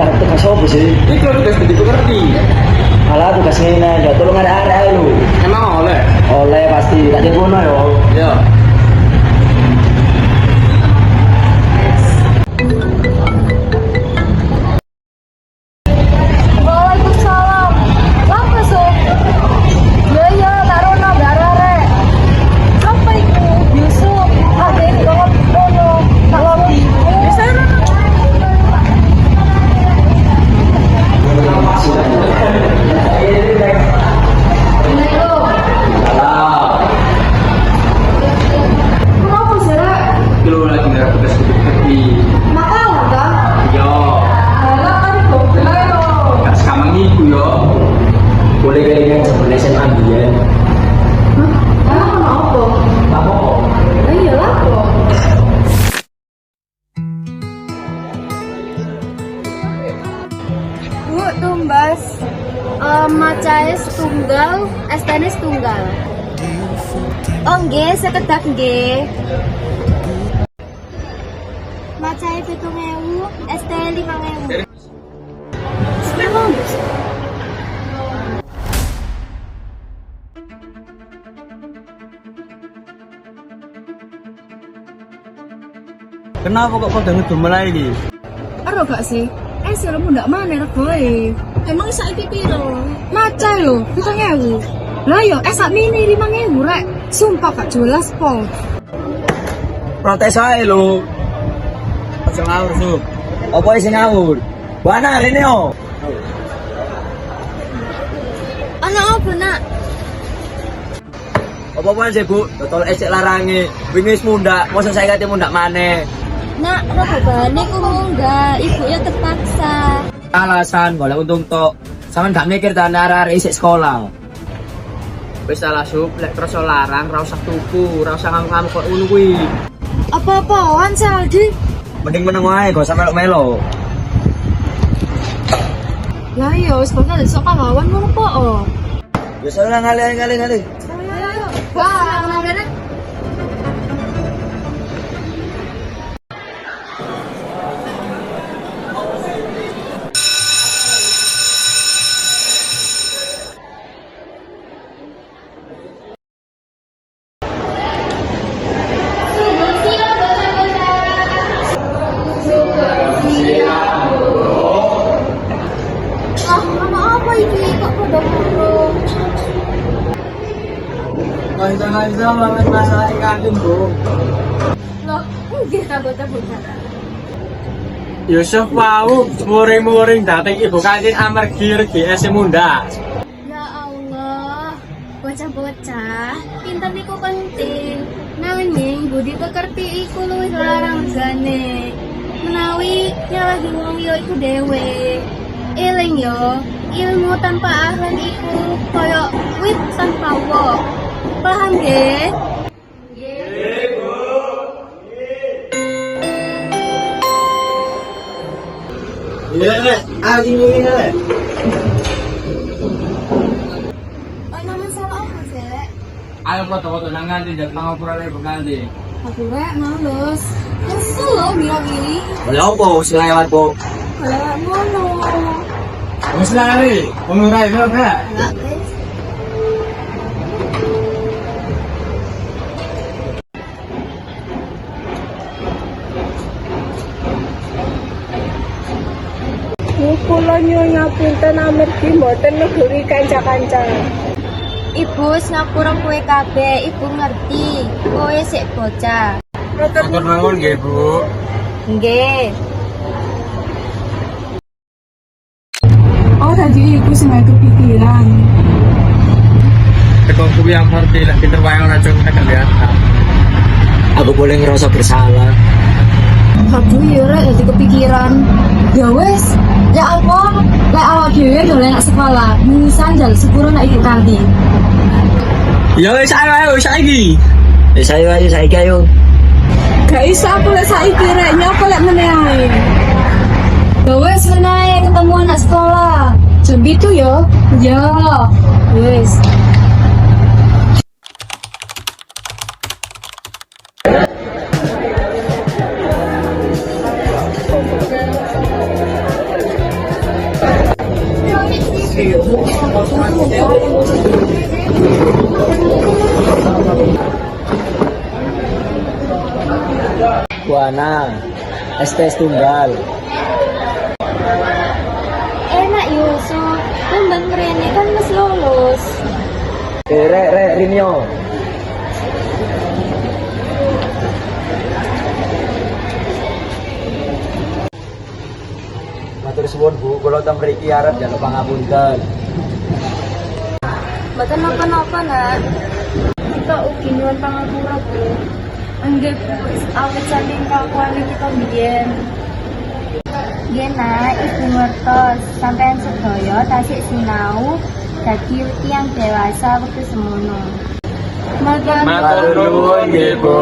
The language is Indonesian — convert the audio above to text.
karep tugas opo sih? Iki lho tugas dadi pengerti. Malah tugas ngene, ya tolong arek-arek lho. Emang oleh? Oleh pasti, tak jepono yo. Ya. Waalaikumsalam. Apa Sob? Ya, tak rono garare. Apa iku? Yusuf, ade ini kok rono. Tak ngerti. Bisa rono. Kenapa sih, Rek? Iki lho lagi ngarep tugas dadi pengerti. Makalah kan? Yo. Alah kan goblok yo. Gak sekamang iku yo. Boleh kelingan sebenarnya SMA biyen. Hah? Alah kan apa? Apa kok? Lah iya lah kok. Bu, tumbas. Macae setunggal, estene setunggal. Oh nggih, sekedap nggih. Macae 7.000, ST 5.000. Sepuluh. Kenapa kok kau dengar dumel lagi? Ero gak sih? Silmu ndak mana regoe. Emang saiki piro? Maca lho, 7.000. Lah yo sak mini 5.000 rek. Sumpah gak jelas po. Protes ae lho. Aja ngawur, Sob. Apa sing ngawur? Wana rene yo. Ana apa nak? Apa-apaan sih, Bu? Totol esek larange. Wingi wis mundak, mosok saya kate mundak maneh. Nak, rebane ku munggah, ibu ya terpaksa. Alasan golek untung tok. Sampeyan gak mikir ta arek isik sekolah. Wis salah, Sob. Lek terus larang ra usah tuku, ra usah ngamuk-ngamuk kok ngono kuwi. Apa-apaan sih Aldi? Mending meneng wae, gak usah melo-melo. Lah iya, wis bakal sok kawan ngono po. Ya salah ngali. Wah, ngene. Apa ini kok pada murung? Kanca-kanca banget masalah kantin, Bu. Loh, nggih ta bocah-bocah. Yusuf mau muring-muring dateng ibu kantin amargi regi ese munda. Ya Allah, bocah-bocah, pinter niku penting. Nanging budi pekerti iku luwih larang gane. Menawi nyalahi wong yo iku dhewe. Eling yo, ilmu tanpa ahlan iku koyo wit tanpa woh. Paham nggih? Iya, Nek. Ini, Nek. Ana masalah apa, Sek? Ayo foto-foto nang kantin jak pangapuran ibu kantin. Aku rek males. Kesel lo mira-miri. Oleh opo sing lewat, Bu? Kayak ngono. Wis lari, ngono ra iso gak? Enggak, guys. Kula nyonya punten amargi mboten negeri kanca-kanca. Ibu ngapura kowe kabeh, ibu ngerti. Kowe sik bocah. Matur nuwun nggih, Bu. Nggih. Oh tadi iku sing kepikiran. Tekong kuwi yang ngerti lek pinter wae ora cukup kelihatan. Aku boleh ngerasa bersalah. Aduh ya rek jadi kepikiran. Ya wes, ya apa? Lek awak dhewe dolen nak sekolah, minisan jal sepuro nak ibu kantin. Ya wis ayo saiki. Ayo saiki ayo. Gak iso aku lek saiki rek nyapa lek meneh ae. Ya wes menae ketemu anak sekolah. Jam itu ya. Ya. Wes. Buana, STS tunggal. Enak Yusuf, tumben mrene kan wis lulus. Rinyo. Matur suwun Bu, kula teng mriki arep njaluk pangapunten. Mboten napa-napa, Nak. Kita ugi nyuwun pangapura, Bu. Nggih, Bu, awit saking kakuane kita biyen. Nggih, Nak, Ibu ngertos sampean sedaya tasik sinau dadi tiyang dewasa wektu semono. Matur nuwun nggih, Bu.